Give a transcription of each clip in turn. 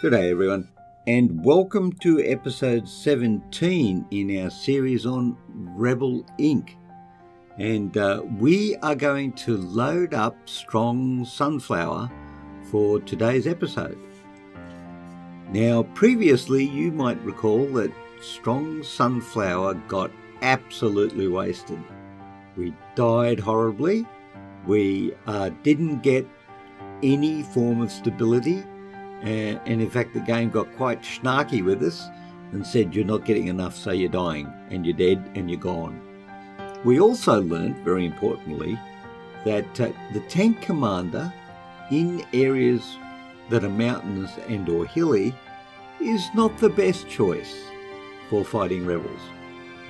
Good day, everyone, and welcome to episode 17 in our series on Rebel Inc. And we are going to load up Strong Sunflower for today's episode. Now, previously, you might recall that Strong Sunflower got absolutely wasted. We died horribly. We didn't get any form of stability. And in fact, the game got quite snarky with us and said, you're not getting enough, so you're dying, and you're dead, and you're gone. We also learned, very importantly, that the tank commander in areas that are mountainous and or hilly is not the best choice for fighting rebels.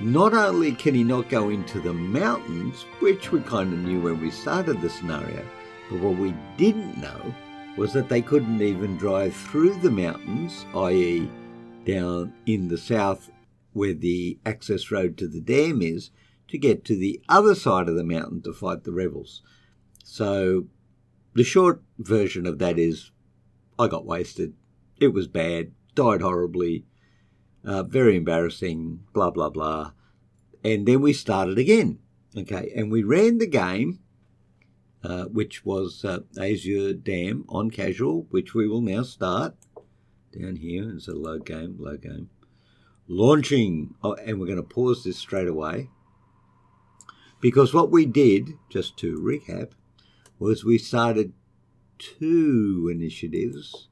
Not only can he not go into the mountains, which we kind of knew when we started the scenario, but what we didn't know was that they couldn't even drive through the mountains, i.e. down in the south where the access road to the dam is, to get to the other side of the mountain to fight the rebels. So the short version of that is I got wasted. It was bad, died horribly, very embarrassing, blah, blah, blah. And then we started again, okay, and we ran the game, which was Azure Dam on casual, which we will now start down here. It's a load game, launching. Oh, and we're going to pause this straight away because what we did, just to recap, was we started two initiatives,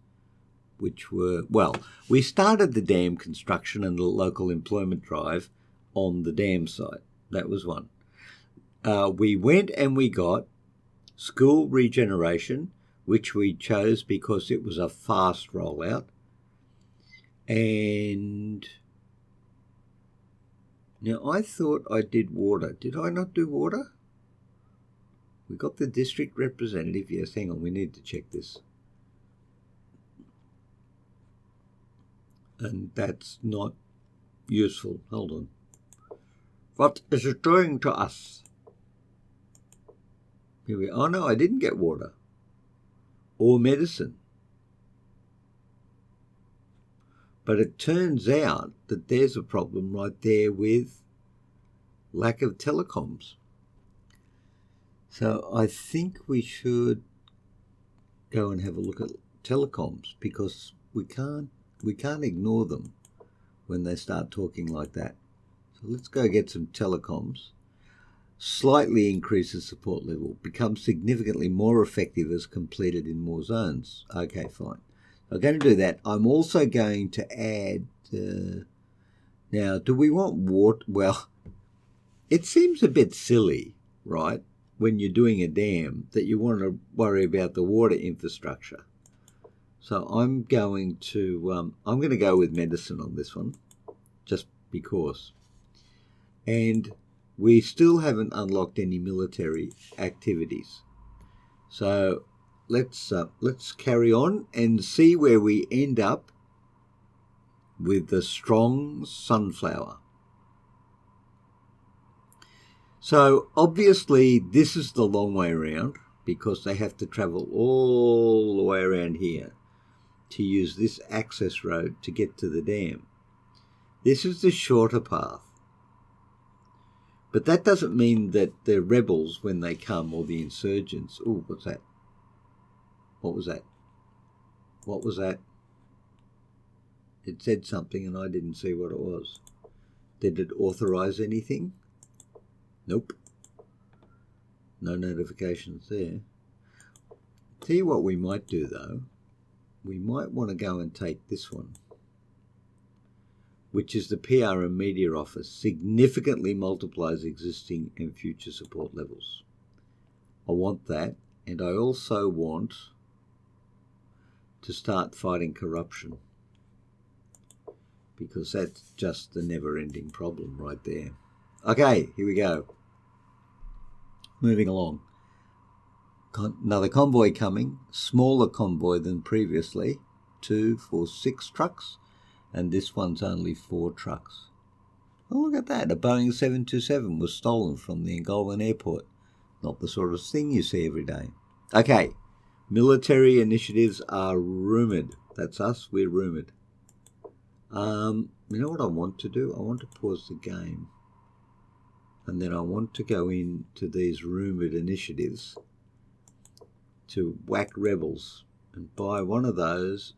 which were, well, we started the dam construction and the local employment drive on the dam site. That was one. We went and we got school regeneration, which we chose because it was a fast rollout. And now I thought I did water. Did I not do water? We got the district representative. Yes, hang on, we need to check this. And that's not useful. Hold on. What is it doing to us? Here we are. Oh no, I didn't get water or medicine. But it turns out that there's a problem right there with lack of telecoms. So I think we should go and have a look at telecoms because we can't ignore them when they start talking like that. So let's go get some telecoms. Slightly increases support level, becomes significantly more effective as completed in more zones. Okay, fine. I'm going to do that. I'm also going to add, now, do we want water? Well, it seems a bit silly, right, when you're doing a dam that you want to worry about the water infrastructure. So I'm going to go with medicine on this one, just because. And we still haven't unlocked any military activities. So let's carry on and see where we end up with the Strong Sunflower. So obviously this is the long way around because they have to travel all the way around here to use this access road to get to the dam. This is the shorter path. But that doesn't mean that the rebels, when they come, or the insurgents... Oh, what's that? What was that? What was that? It said something and I didn't see what it was. Did it authorize anything? Nope. No notifications there. Tell you what we might do, though. We might want to go and take this one, which is the PR and Media Office, significantly multiplies existing and future support levels. I want that, and I also want to start fighting corruption, because that's just the never-ending problem right there. Okay, here we go. Moving along. Another convoy coming, smaller convoy than previously, 2 for 6 trucks. And this one's only 4 trucks. Oh, look at that. A Boeing 727 was stolen from the Angolin airport. Not the sort of thing you see every day. Okay, Military initiatives are rumoured. That's us, we're rumoured. You know what I want to do? I want to pause the game. And then I want to go into these rumoured initiatives to whack rebels and buy one of those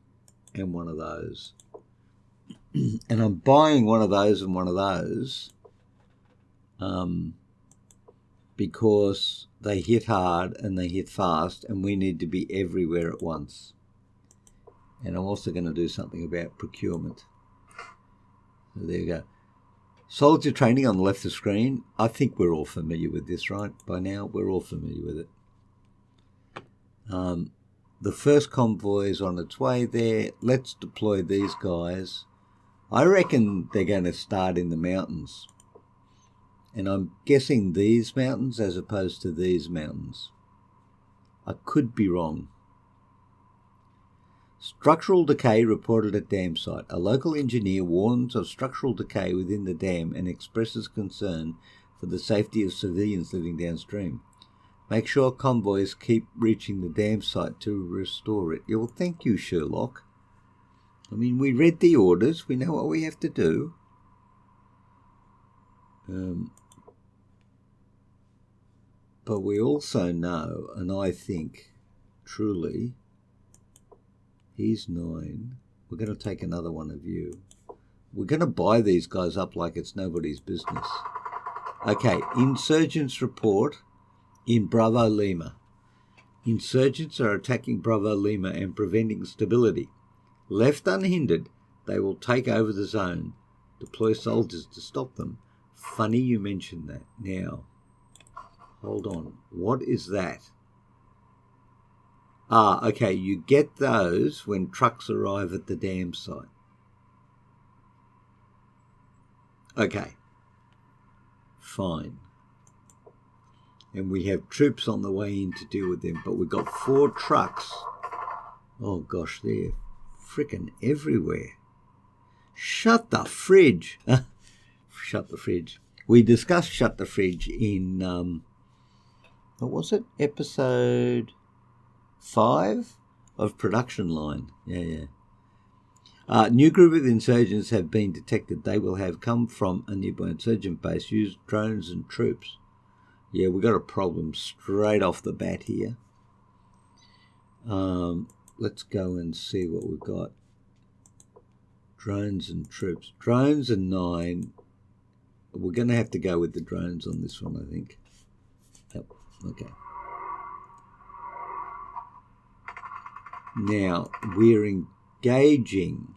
and one of those. And I'm buying one of those and one of those because they hit hard and they hit fast, and we need to be everywhere at once. And I'm also going to do something about procurement. So there you go. Soldier training on the left of the screen. I think we're all familiar with this, right? By now, we're all familiar with it. The first convoy is on its way there. Let's deploy these guys. I reckon they're going to start in the mountains. And I'm guessing these mountains as opposed to these mountains. I could be wrong. Structural decay reported at dam site. A local engineer warns of structural decay within the dam and expresses concern for the safety of civilians living downstream. Make sure convoys keep reaching the dam site to restore it. Yeah, well, thank you, Sherlock. I mean, we read the orders. We know what we have to do. But we also know, and I think, truly, he's 9. We're going to take another one of you. We're going to buy these guys up like it's nobody's business. Okay, insurgents report in Bravo Lima. Insurgents are attacking Bravo Lima and preventing stability. Left unhindered, they will take over the zone. Deploy soldiers to stop them. Funny you mentioned that. Now, hold on. What is that? Okay, you get those when trucks arrive at the dam site. Okay, fine. And we have troops on the way in to deal with them, but we've got 4 trucks. Oh gosh, they're frickin' everywhere. Shut the fridge. Shut the fridge. We discussed shut the fridge in, what was it? Episode 5 of Production Line. Yeah. New group of insurgents have been detected. They will have come from a nearby insurgent base, used drones and troops. Yeah, we got a problem straight off the bat here. Let's go and see what we've got. Drones and troops. Drones and 9. We're going to have to go with the drones on this one, I think. Yep, okay. Now, we're engaging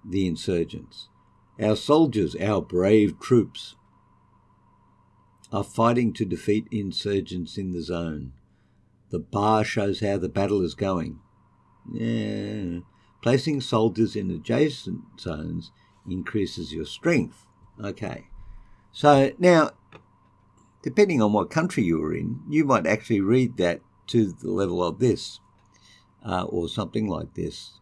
the insurgents. Our soldiers, our brave troops, are fighting to defeat insurgents in the zone. The bar shows how the battle is going. Yeah. Placing soldiers in adjacent zones increases your strength. Okay. So now, depending on what country you were in, you might actually read that to the level of this, or something like this.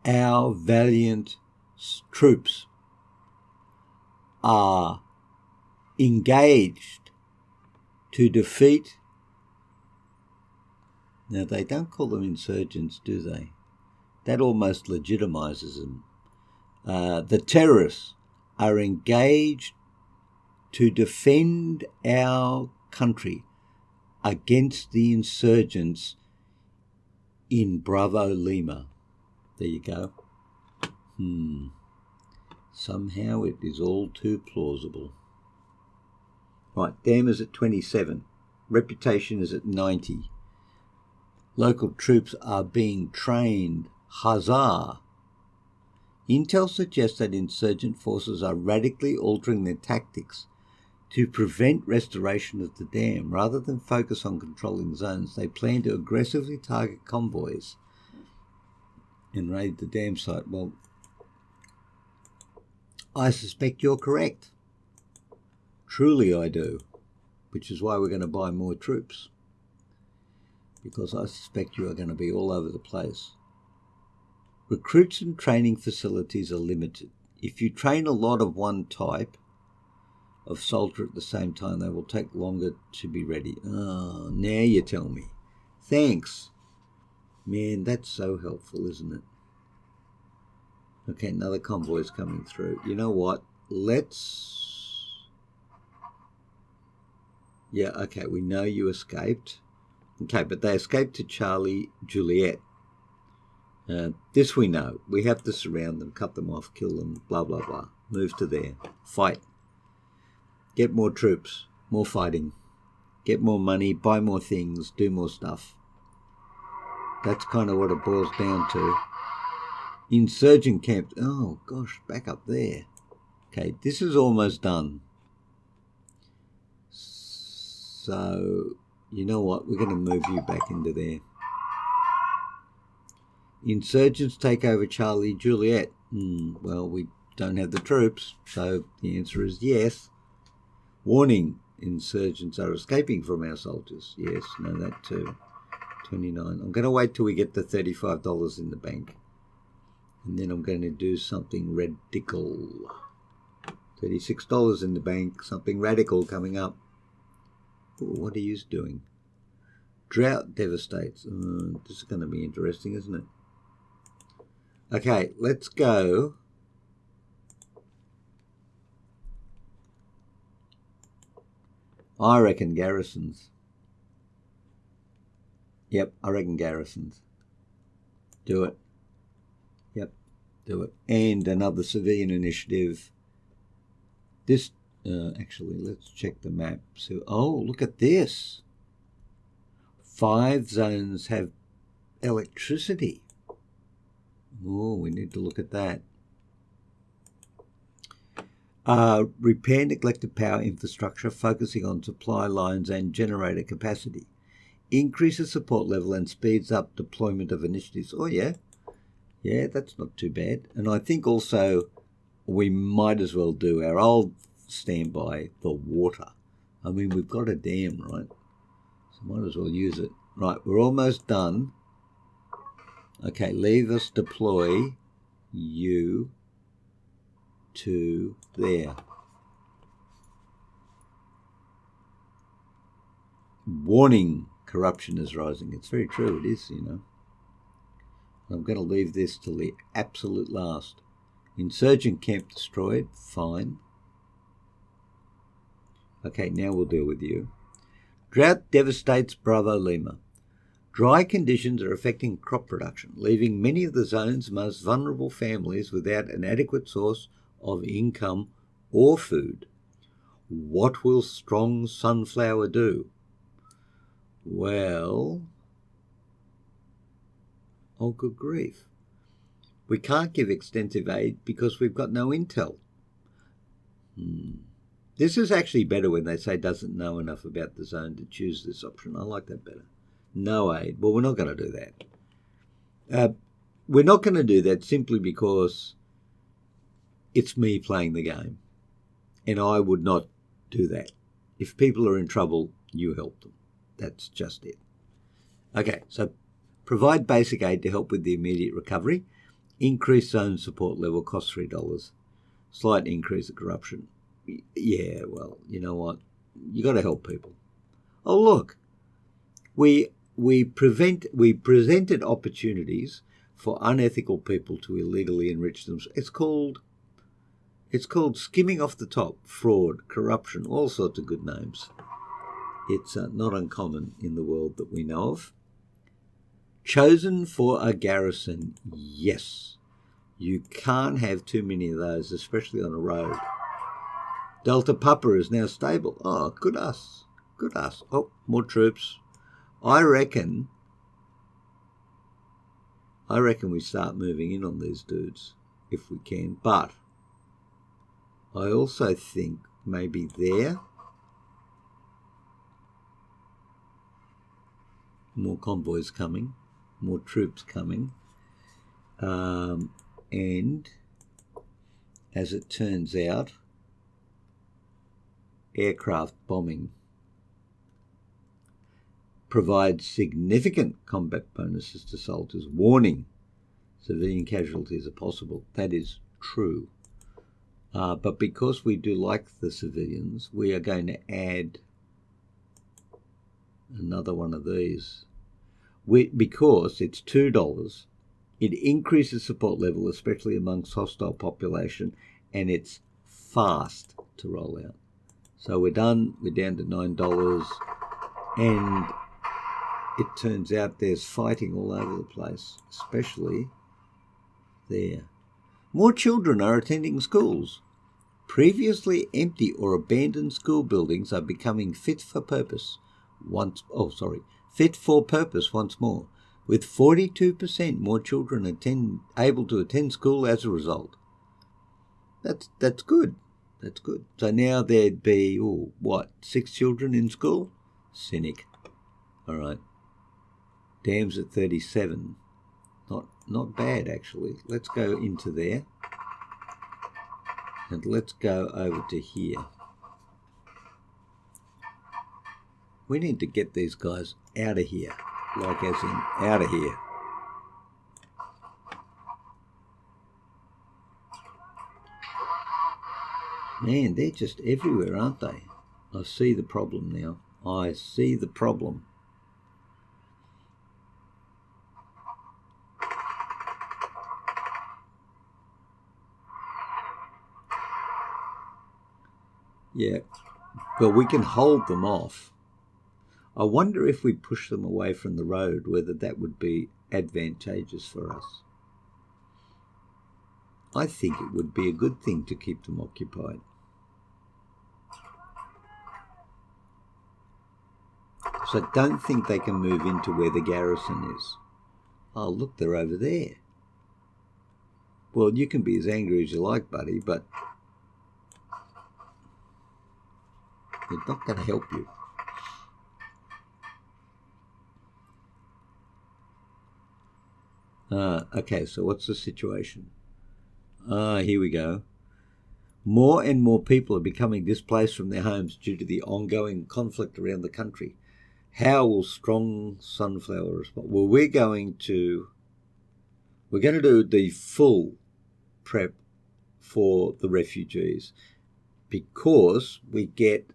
Our valiant troops are engaged to defeat. Now, they don't call them insurgents, do they? That almost legitimizes them. The terrorists are engaged to defend our country against the insurgents in Bravo Lima. There you go. Somehow it is all too plausible. Right, dam is at 27. Reputation is at 90. Local troops are being trained. Huzzah! Intel suggests that insurgent forces are radically altering their tactics to prevent restoration of the dam. Rather than focus on controlling zones, they plan to aggressively target convoys and raid the dam site. Well, I suspect you're correct. Truly I do. Which is why we're going to buy more troops. Because I suspect you are going to be all over the place. Recruits and training facilities are limited. If you train a lot of one type, of soldier at the same time. They will take longer to be ready. Oh, now you tell me. Thanks. Man, that's so helpful, isn't it? Okay, another convoy's coming through. You know what? Yeah, okay, we know you escaped. Okay, but they escaped to Charlie Juliet. This we know. We have to surround them, cut them off, kill them, blah, blah, blah. Move to there. Fight. Get more troops. More fighting. Get more money, buy more things, do more stuff. That's kind of what it boils down to. Insurgent camp. Oh, gosh, back up there. Okay, this is almost done. So, you know what? We're going to move you back into there. Insurgents take over Charlie Juliet. Well, we don't have the troops, so the answer is yes. Warning, insurgents are escaping from our soldiers. Yes, know that too. 29. I'm going to wait till we get the $35 in the bank. And then I'm going to do something radical. $36 in the bank, something radical coming up. Ooh, what are you doing? Drought devastates. This is going to be interesting, isn't it? Okay, let's go. I reckon garrisons. Yep, I reckon garrisons. Do it. Yep, do it. And another civilian initiative. This, actually, let's check the map. So, oh, look at this. 5 zones have electricity. Oh, we need to look at that. Repair neglected power infrastructure, focusing on supply lines and generator capacity. Increases support level and speeds up deployment of initiatives. Oh, yeah. Yeah, that's not too bad. And I think also we might as well do our old standby for water. I mean, we've got a dam, right? So might as well use it. Right, we're almost done. Okay, leave us deploy you to there. Warning, corruption is rising. It's very true, it is, you know. I'm going to leave this till the absolute last. Insurgent camp destroyed, fine. Okay, now we'll deal with you. Drought devastates Bravo Lima. Dry conditions are affecting crop production, leaving many of the zone's most vulnerable families without an adequate source of income or food. What will strong sunflower do? Well, oh good grief. We can't give extensive aid because we've got no intel. This is actually better when they say doesn't know enough about the zone to choose this option. I like that better. No aid. Well, we're not going to do that. We're not going to do that simply because it's me playing the game. And I would not do that. If people are in trouble, you help them. That's just it. Okay, so provide basic aid to help with the immediate recovery. Increase zone support level, costs $3. Slight increase of corruption. Yeah, well, you know what? You got to help people. Oh, look. We presented opportunities for unethical people to illegally enrich themselves. It's called skimming off the top, fraud, corruption, all sorts of good names. It's not uncommon in the world that we know of. Chosen for a garrison, yes. You can't have too many of those, especially on a road. Delta Papa is now stable. Oh, good us. Good us. Oh, more troops. I reckon we start moving in on these dudes if we can. But I also think maybe there. More convoys coming, more troops coming. And as it turns out, aircraft bombing provides significant combat bonuses to soldiers. Warning, civilian casualties are possible. That is true. But because we do like the civilians, we are going to add another one of these. Because it's $2, it increases support level, especially amongst hostile population, and it's fast to roll out. So we're done. We're down to $9, and it turns out there's fighting all over the place, especially there. More children are attending schools. Previously empty or abandoned school buildings are becoming fit for purpose once more, with 42% more children able to attend school as a result. That's good. That's good. So now there'd be 6 children in school? Cynic. All right. Dam's at 37. Not bad actually. Let's go into there. And let's go over to here. We need to get these guys out of here. Like as in out of here. Man, they're just everywhere, aren't they? I see the problem now. I see the problem. Yeah, but we can hold them off. I wonder if we push them away from the road, whether that would be advantageous for us. I think it would be a good thing to keep them occupied. So I don't think they can move into where the garrison is. Oh, look, they're over there. Well, you can be as angry as you like, buddy, but it's not going to help you. Okay, so what's the situation? Here we go. More and more people are becoming displaced from their homes due to the ongoing conflict around the country. How will strong sunflower respond? Well, we're going to do the full prep for the refugees, because we get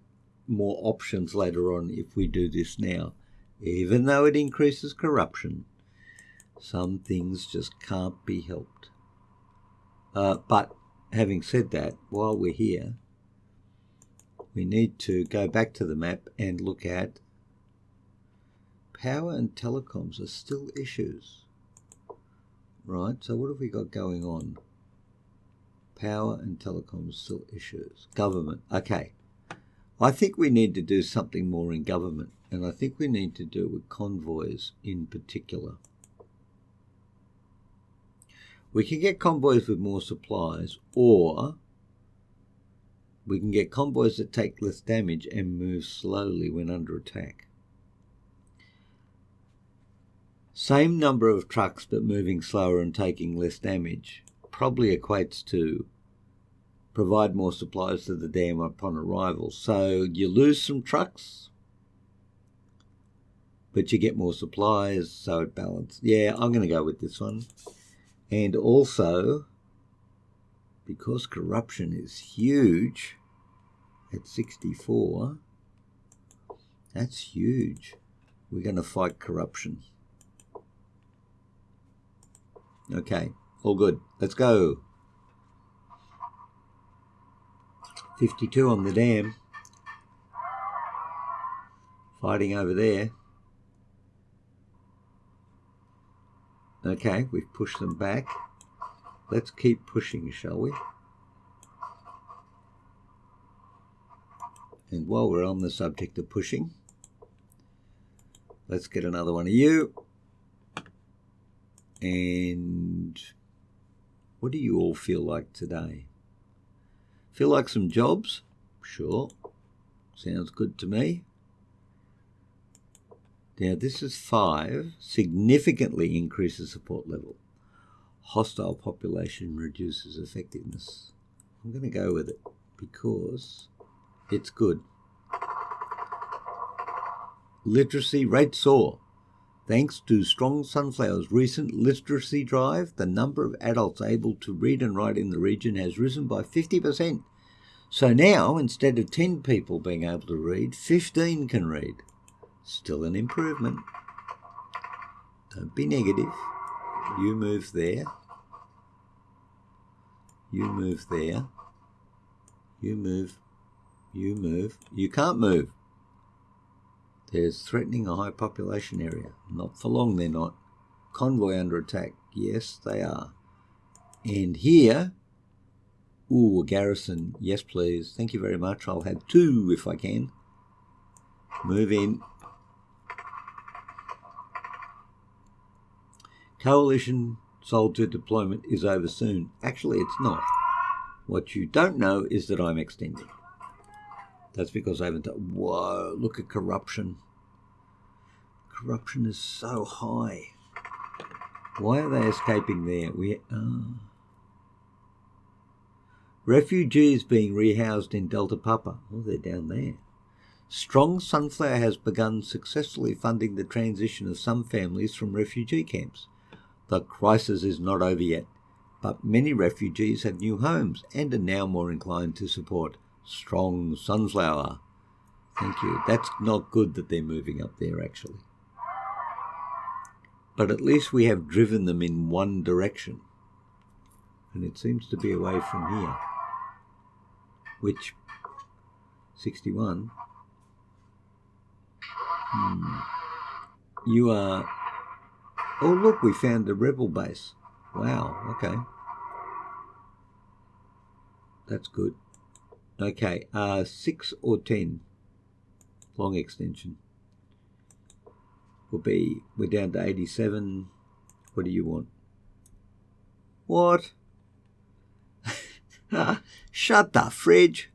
more options later on if we do this now. Even though it increases corruption, some things just can't be helped. But having said that, while we're here, we need to go back to the map and look at power and telecoms are still issues. Right, so what have we got going on? Power and telecoms still issues. Government, okay. I think we need to do something more in government, and I think we need to do it with convoys in particular. We can get convoys with more supplies, or we can get convoys that take less damage and move slowly when under attack. Same number of trucks but moving slower and taking less damage probably equates to provide more supplies to the dam upon arrival. So you lose some trucks, but you get more supplies, so it balances. Yeah, I'm going to go with this one. And also, because corruption is huge at 64, that's huge. We're going to fight corruption. Okay, all good. Let's go. 52 on the dam. Fighting over there. Okay, we've pushed them back. Let's keep pushing, shall we? And while we're on the subject of pushing, let's get another one of you. And what do you all feel like today? Feel like some jobs? Sure. Sounds good to me. Now this is 5, significantly increases support level. Hostile population reduces effectiveness. I'm going to go with it because it's good. Literacy rate soar. Thanks to Strong Sunflower's recent literacy drive, the number of adults able to read and write in the region has risen by 50%. So now, instead of 10 people being able to read, 15 can read. Still an improvement. Don't be negative. You move there. You move there. You move. You move. You can't move. There's threatening a high population area. Not for long, they're not. Convoy under attack. Yes, they are. And here, a garrison. Yes, please. Thank you very much. I'll have 2 if I can. Move in. Coalition soldier deployment is over soon. Actually, it's not. What you don't know is that I'm extending. That's because I haven't done... Whoa, look at corruption. Corruption is so high. Why are they escaping there? Refugees being rehoused in Delta Papa. Oh, they're down there. Strong Sunflower has begun successfully funding the transition of some families from refugee camps. The crisis is not over yet, but many refugees have new homes and are now more inclined to support Strong Sunflower. Thank you. That's not good that they're moving up there, actually. But at least we have driven them in one direction. And it seems to be away from here. Which, 61. You are... Oh, look, we found a rebel base. Wow, okay. That's good. Okay, 6 or 10. Long extension. We're down to 87. What do you want? What? Shut the fridge.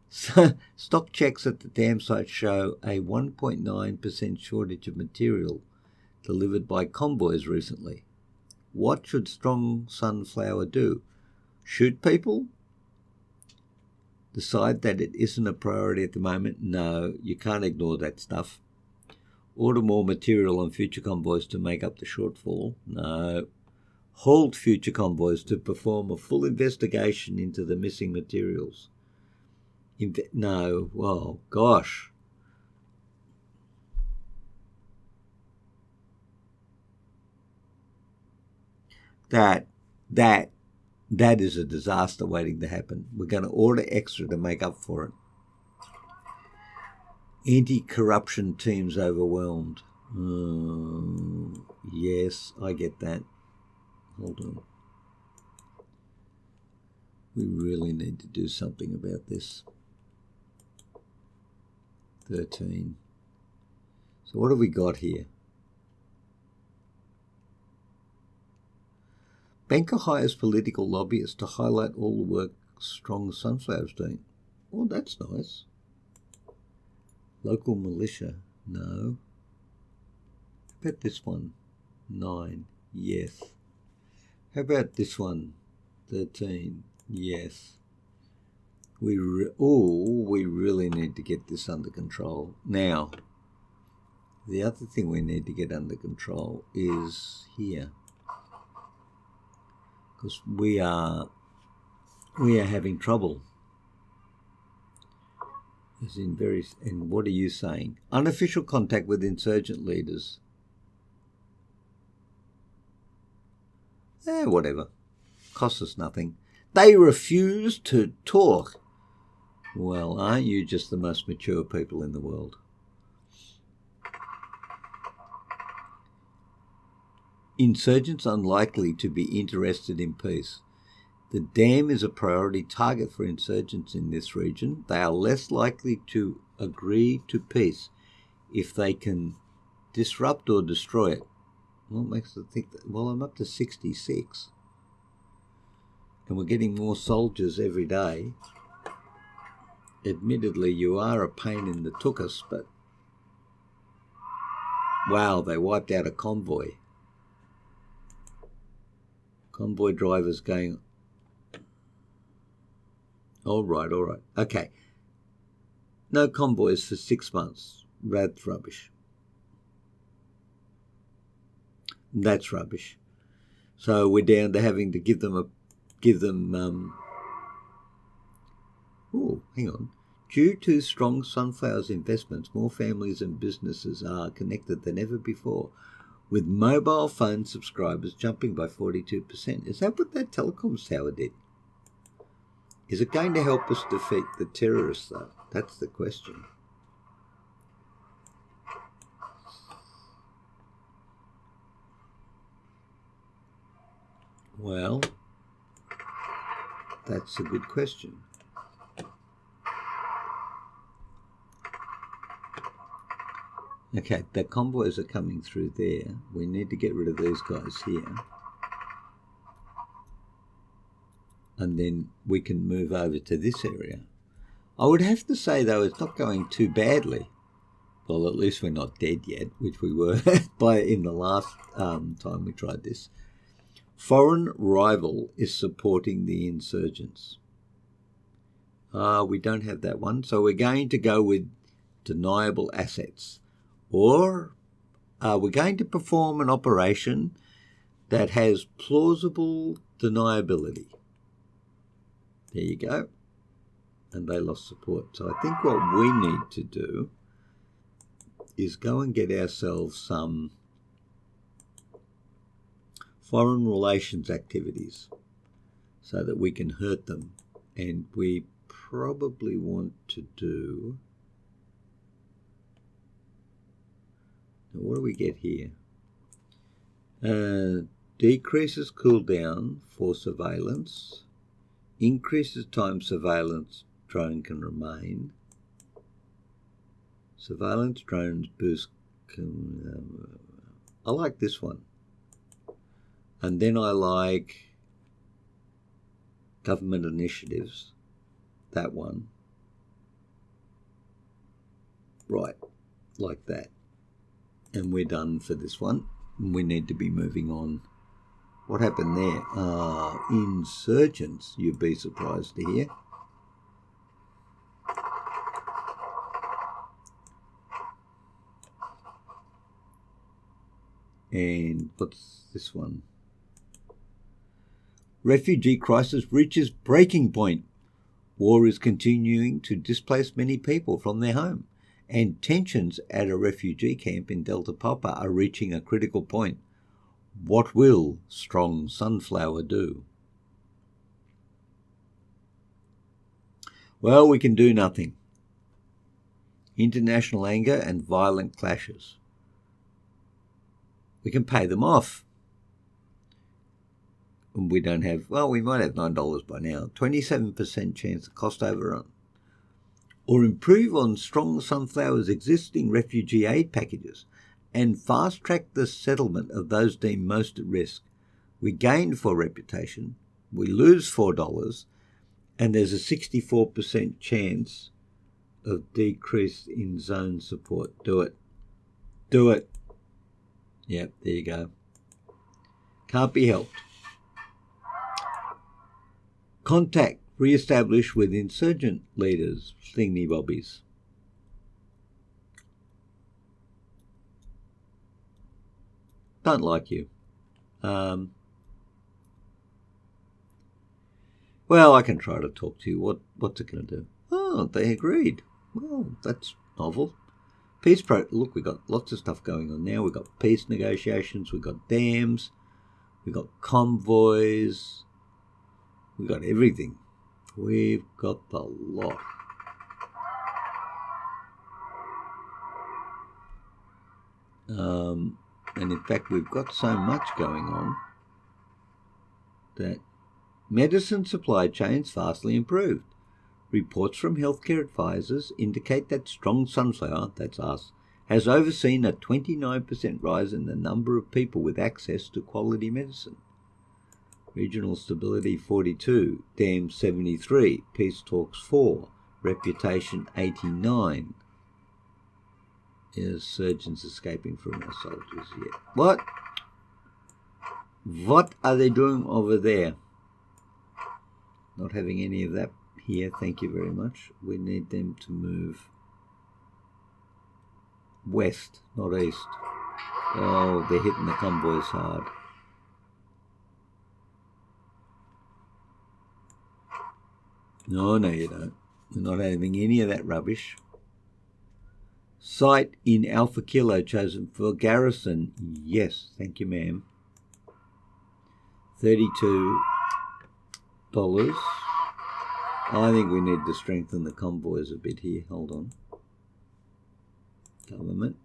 Stock checks at the dam site show a 1.9% shortage of material delivered by convoys recently. What should Strong Sunflower do? Shoot people? Decide that it isn't a priority at the moment? No, you can't ignore that stuff. Order more material on future convoys to make up the shortfall? No. Hold future convoys to perform a full investigation into the missing materials? No. Oh, gosh. That is a disaster waiting to happen. We're going to order extra to make up for it. Anti-corruption teams overwhelmed. Yes, I get that. Hold on. We really need to do something about this. 13. So what have we got here? Banker hires political lobbyists to highlight all the work Strong Sunflower's doing. Oh, that's nice. Local militia. No. How about this one? 9. Yes. How about this one? 13. Yes. We really need to get this under control. Now, the other thing we need to get under control is here. Because we are having trouble. And what are you saying? Unofficial contact with insurgent leaders. Whatever. Costs us nothing. They refuse to talk. Well, aren't you just the most mature people in the world? Insurgents unlikely to be interested in peace. The dam is a priority target for insurgents in this region. They are less likely to agree to peace if they can disrupt or destroy it. Well, it makes me think that, well, I'm up to 66. And we're getting more soldiers every day. Admittedly, you are a pain in the tuchus, but wow, they wiped out a convoy. Convoy drivers going, all right. Okay. No convoys for 6 months. That's rubbish. That's rubbish. So we're down to having to give them oh, hang on. Due to strong sunflowers investments, more families and businesses are connected than ever before, with mobile phone subscribers jumping by 42%. Is that what that telecoms tower did? Is it going to help us defeat the terrorists, though? That's the question. Well, that's a good question. Okay, the convoys are coming through there. We need to get rid of these guys here. And then we can move over to this area. I would have to say, though, it's not going too badly. Well, at least we're not dead yet, which we were in the last time we tried this. Foreign rival is supporting the insurgents. We don't have that one, so we're going to go with deniable assets. Or we're going to perform an operation that has plausible deniability. There you go. And they lost support. So I think what we need to do is go and get ourselves some foreign relations activities so that we can hurt them. And we probably want to do... Now, what do we get here? Decreases cooldown for surveillance. Increases time surveillance drone can remain. Surveillance drones boost... I like this one. And then I like government initiatives. That one. Right. Like that. And we're done for this one. We need to be moving on. What happened there? Insurgents, you'd be surprised to hear. And what's this one? Refugee crisis reaches breaking point. War is continuing to displace many people from their home, and tensions at a refugee camp in Delta Papa are reaching a critical point. What will strong sunflower do? Well, we can do nothing. International anger and violent clashes. We can pay them off. And we don't have, well, we might have $9 by now. 27% chance of cost overrun. Or improve on strong sunflower's existing refugee aid packages and fast-track the settlement of those deemed most at risk. We gain for reputation, we lose $4, and there's a 64% chance of decrease in zone support. Do it. Do it. Yep, there you go. Can't be helped. Contact re-established with insurgent leaders, thingy-bobbies. Don't like you. Well, I can try to talk to you. What's it going to do? Oh, they agreed. Well, that's novel. Peace look, we've got lots of stuff going on now. We've got peace negotiations. We've got dams. We've got convoys. We've got everything. We've got the lot. And in fact, we've got so much going on that medicine supply chains vastly improved. Reports from healthcare advisors indicate that strong sunflower, that's us, has overseen a 29% rise in the number of people with access to quality medicine. Regional stability 42, dam 73, peace talks 4, reputation 89. Surgeons escaping from our soldiers yet. What? What are they doing over there? Not having any of that here, thank you very much. We need them to move west, not east. Oh, they're hitting the convoys hard. No, you don't. We're not having any of that rubbish. Site in Alpha Kilo chosen for garrison. Yes, thank you, ma'am. $32. I think we need to strengthen the convoys a bit here. Hold on. Government.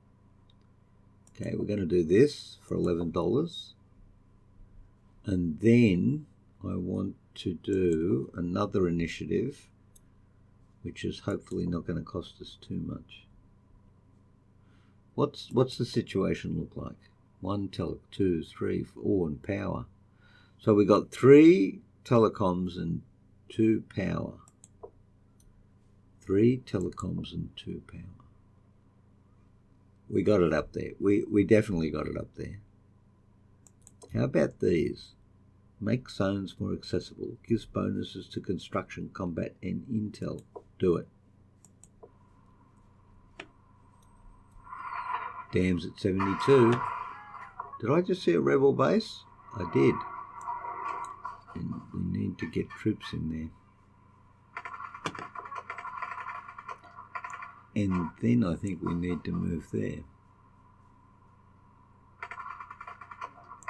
Okay, we're going to do this for $11. And then I want to do another initiative, which is hopefully not going to cost us too much. What's the situation look like? 1, 2, 3, 4, and power. So we got 3 telecoms and 2 power. 3 telecoms and 2 power. We got it up there. We definitely got it up there. How about these? Make zones more accessible. Gives bonuses to construction, combat, and intel. Do it. Dam's at 72. Did I just see a rebel base? I did. And we need to get troops in there. And then I think we need to move there.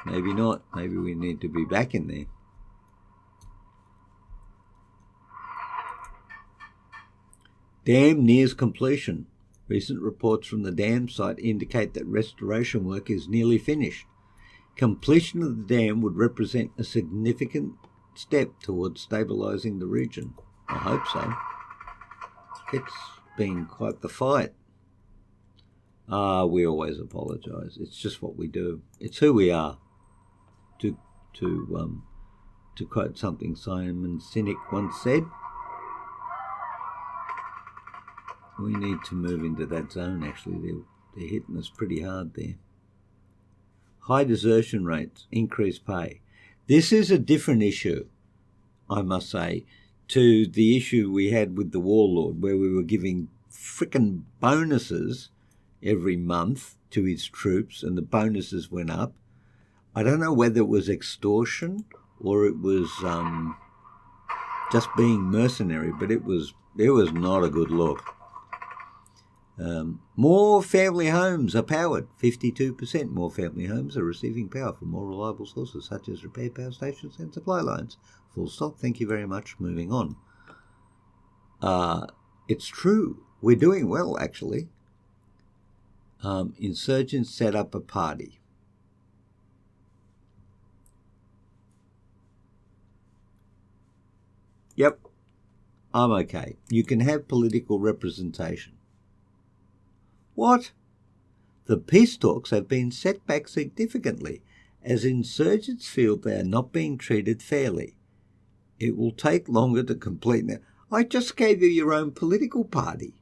Maybe not. Maybe we need to be back in there. Dam nears completion. Recent reports from the dam site indicate that restoration work is nearly finished. Completion of the dam would represent a significant step towards stabilising the region. I hope so. It's been quite the fight. We always apologise. It's just what we do. It's who we are. To quote something Simon Sinek once said, we need to move into that zone. Actually, they're hitting us pretty hard there. High desertion rates, increased pay. This is a different issue, I must say, to the issue we had with the warlord, where we were giving frickin' bonuses every month to his troops, and the bonuses went up. I don't know whether it was extortion or it was just being mercenary, but it was not a good look. More family homes are powered. 52% more family homes are receiving power from more reliable sources, such as repair power stations and supply lines. Full stop. Thank you very much. Moving on. It's true. We're doing well, actually. Insurgents set up a party. Yep, I'm okay. You can have political representation. What? The peace talks have been set back significantly as insurgents feel they are not being treated fairly. It will take longer to complete that. I just gave you your own political party.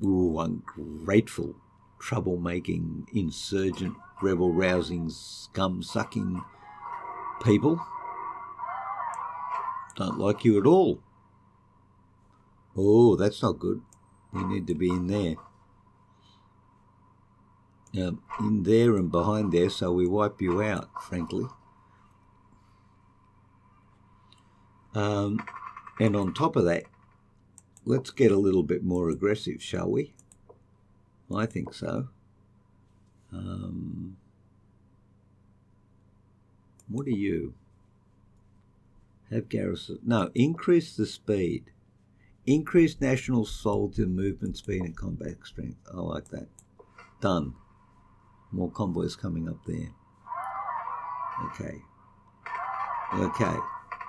Ooh, ungrateful, troublemaking, insurgent, rebel-rousing, scum-sucking people. Don't like you at all. Oh, that's not good. We need to be in there. In there and behind there, so we wipe you out, frankly. And on top of that, let's get a little bit more aggressive, shall we? I think so. What are you? Have garrison. No, increase the speed. Increase national soldier movement speed and combat strength. I like that. Done. More convoys coming up there. Okay.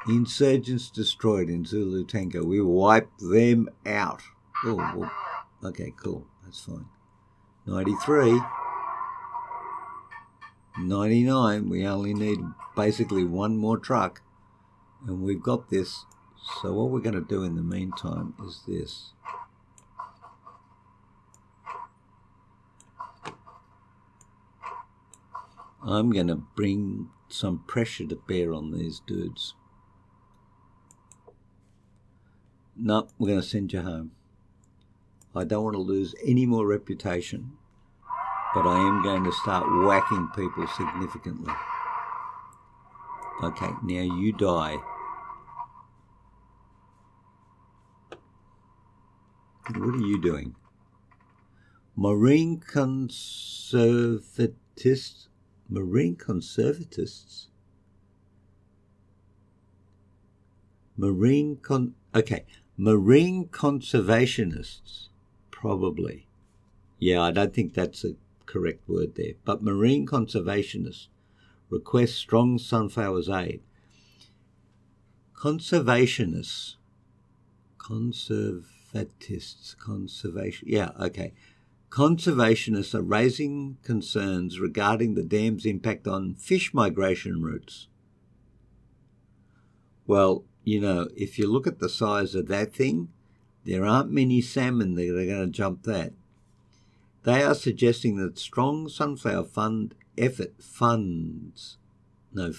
Insurgents destroyed in Zulu Tango. We wiped them out. Oh, well, okay, cool. That's fine. 93. 99. We only need basically one more truck. And we've got this. So what we're going to do in the meantime is this. I'm going to bring some pressure to bear on these dudes. No, we're going to send you home. I don't want to lose any more reputation but I am going to start whacking people significantly. Okay, now you die. What are you doing? Marine conservatists? Marine conservatists? Marine conservationists, probably. Yeah, I don't think that's a correct word there. But marine conservationists request strong sunflowers aid. Conservationists. Conservation. Yeah, okay. Conservationists are raising concerns regarding the dam's impact on fish migration routes. Well, you know, if you look at the size of that thing, there aren't many salmon that are going to jump that. They are suggesting that strong sunflower fund efforts to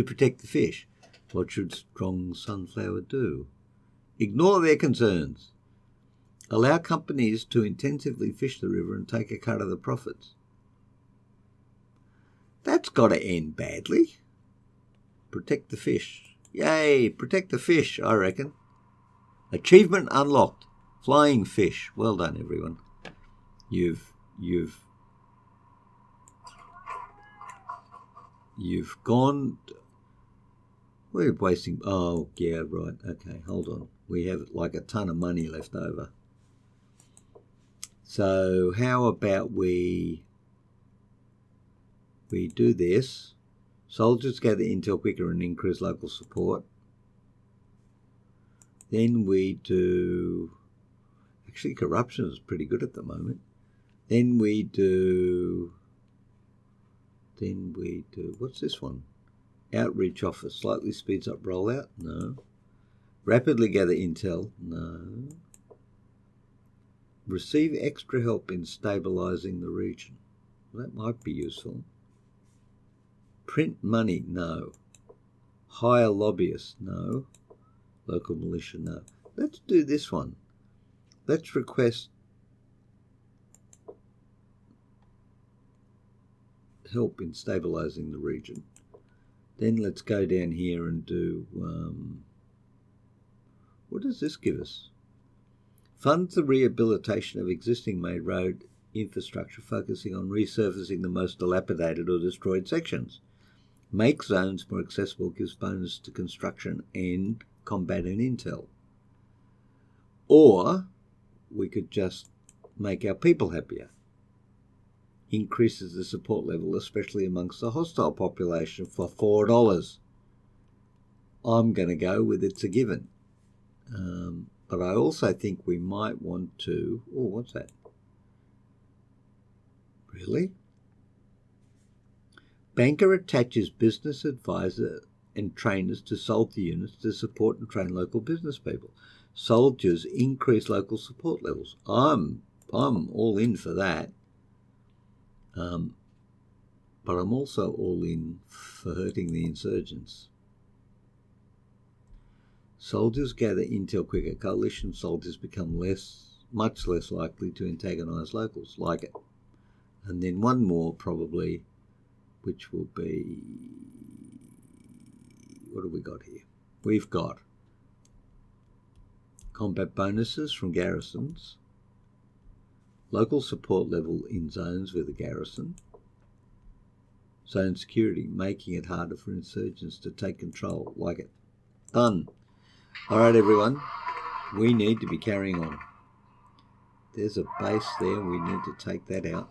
protect the fish. What should strong sunflower do? Ignore their concerns. Allow companies to intensively fish the river and take a cut of the profits. That's got to end badly. Protect the fish. Yay, protect the fish, I reckon. Achievement unlocked. Flying fish. Well done, everyone. You've gone. We're wasting. Oh, yeah, right. Okay, hold on. We have like a ton of money left over. So how about we do this? Soldiers gather intel quicker and increase local support. Then we do. Actually, corruption is pretty good at the moment. Then we do. What's this one? Outreach office slightly speeds up rollout. No. Rapidly gather intel. No. Receive extra help in stabilising the region. Well, that might be useful. Print money. No. Hire lobbyists. No. Local militia. No. Let's do this one. Let's request help in stabilising the region. Then let's go down here and do, what does this give us? Funds the rehabilitation of existing main road infrastructure, focusing on resurfacing the most dilapidated or destroyed sections. Make zones more accessible, gives bonus to construction and combat and intel. Or we could just make our people happier. Increases the support level, especially amongst the hostile population, for $4. I'm going to go with it's a given. But I also think we might want to... Oh, what's that? Really? Banker attaches business advisor and trainers to soldier units to support and train local business people. Soldiers increase local support levels. I'm all in for that. But I'm also all in for hurting the insurgents. Soldiers gather intel quicker. Coalition soldiers become much less likely to antagonise locals. Like it. And then one more probably, which will be, what have we got here? We've got combat bonuses from garrisons, local support level in zones with a garrison, zone security, making it harder for insurgents to take control. Like it. Done. All right, everyone. We need to be carrying on. There's a base there. We need to take that out.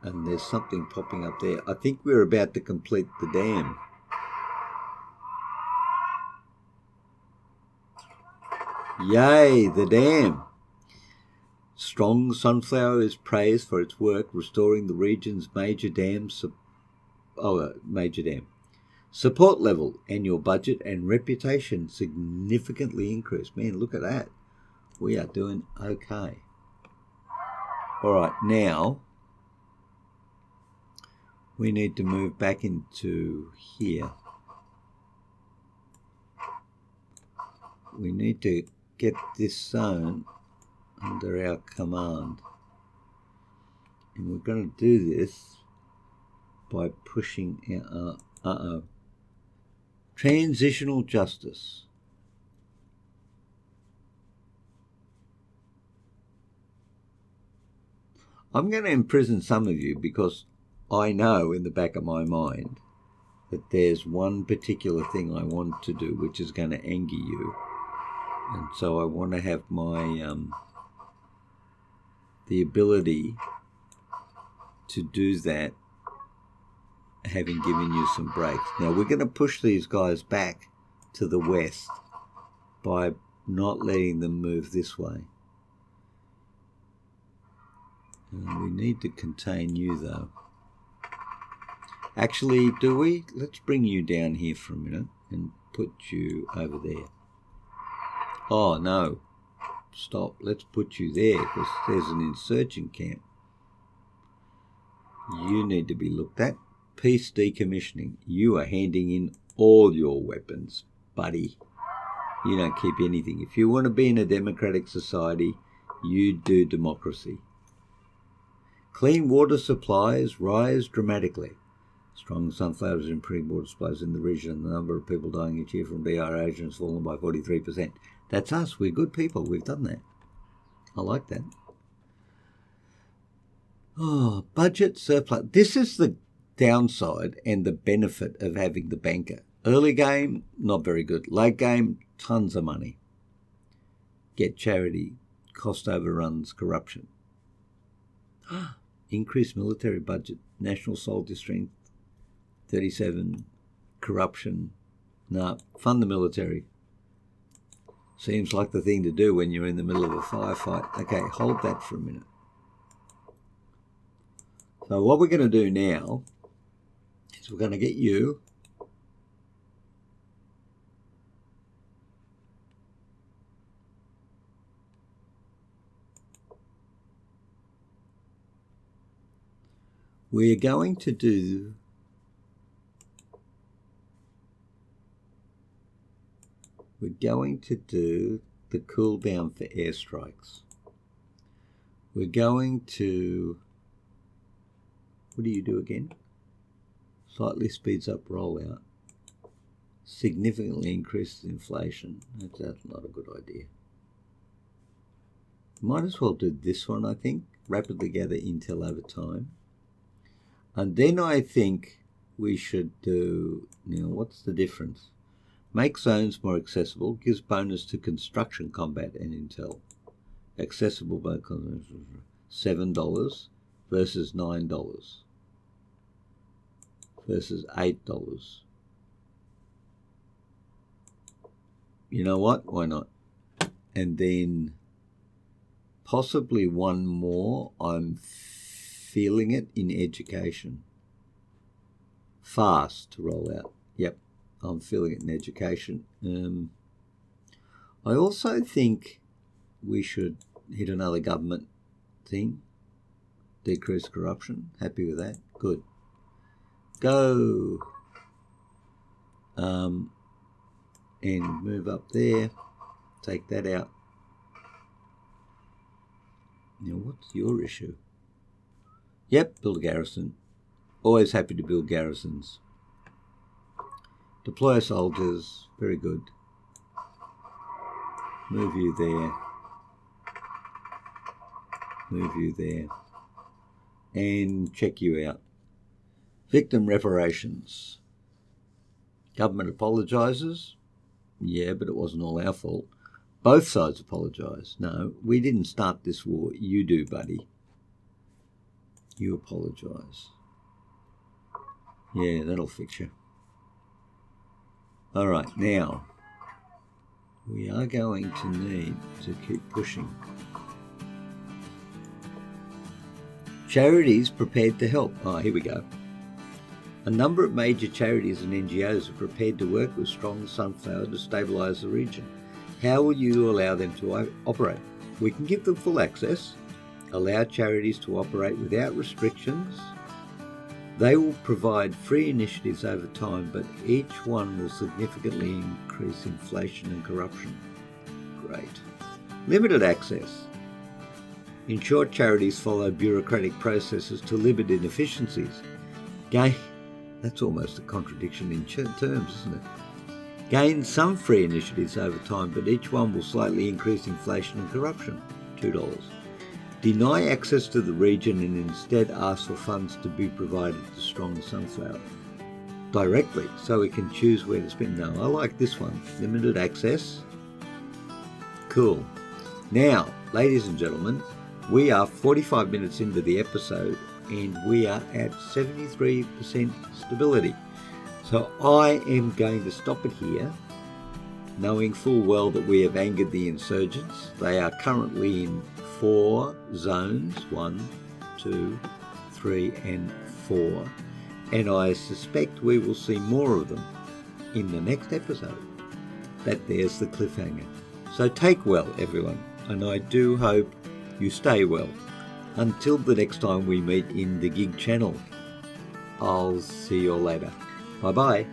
And there's something popping up there. I think we're about to complete the dam. Yay, the dam. Strong Sunflower is praised for its work restoring the region's major dam. Support level, annual budget and reputation significantly increased. Man, look at that. We are doing okay. All right, now we need to move back into here. We need to get this zone under our command. And we're going to do this by pushing our, transitional justice. I'm going to imprison some of you because I know in the back of my mind that there's one particular thing I want to do which is going to anger you. And so I want to have my the ability to do that, having given you some breaks. Now we're going to push these guys back to the west by not letting them move this way. And we need to contain you though. Actually, do we? Let's bring you down here for a minute and put you over there. Oh no, stop. Let's put you there because there's an insurgent camp. You need to be looked at. Peace decommissioning. You are handing in all your weapons, buddy. You don't keep anything. If you want to be in a democratic society, you do democracy. Clean water supplies rise dramatically. Strong sunflowers improving water supplies in the region. The number of people dying each year from dehydration has fallen by 43%. That's us. We're good people. We've done that. I like that. Oh, budget surplus. This is the downside and the benefit of having the banker. Early game, not very good. Late game, tons of money. Get charity, cost overruns, corruption. Increased military budget, national soldier strength, 37, corruption. Nah, fund the military. Seems like the thing to do when you're in the middle of a firefight. Okay, hold that for a minute. So what we're going to do now is we're going to get you we're going to do the cool down for airstrikes. We're going to, what do you do again? Slightly speeds up rollout. Significantly increases inflation. That's not a good idea. Might as well do this one, I think. Rapidly gather intel over time. And then I think we should do, what's the difference? Make zones more accessible, gives bonus to construction combat and intel. Accessible by $7 versus $9 versus $8. You know what? Why not? And then possibly one more. I'm feeling it in education. Fast to roll out. Yep, I'm feeling it in education. I also think we should hit another government thing. Decrease corruption. Happy with that? Good. Go. And move up there. Take that out. Now, what's your issue? Yep, build a garrison. Always happy to build garrisons. Deploy soldiers. Very good. Move you there. Move you there. And check you out. Victim reparations. Government apologises. Yeah, but it wasn't all our fault. Both sides apologise. No, we didn't start this war. You do, buddy. You apologise. Yeah, that'll fix you. All right, now we are going to need to keep pushing. Charities prepared to help. Oh, here we go. A number of major charities and NGOs are prepared to work with Strong Sunflower to stabilise the region. How will you allow them to operate? We can give them full access, allow charities to operate without restrictions. They will provide free initiatives over time, but each one will significantly increase inflation and corruption. rate. Limited access. In short, charities follow bureaucratic processes to limit inefficiencies. That's almost a contradiction in terms, isn't it? Gain some free initiatives over time, but each one will slightly increase inflation and corruption. $2. Deny access to the region and instead ask for funds to be provided to Strong Sunflower directly, so we can choose where to spend. No, I like this one. Limited access. Cool. Now, ladies and gentlemen, we are 45 minutes into the episode and we are at 73% stability. So I am going to stop it here, knowing full well that we have angered the insurgents. They are currently in 4 zones, 1, 2, 3 and 4. And I suspect we will see more of them in the next episode. There's the cliffhanger. So take well, everyone, and I do hope you stay well. Until the next time we meet in the Gig channel, I'll see you all later. Bye-bye.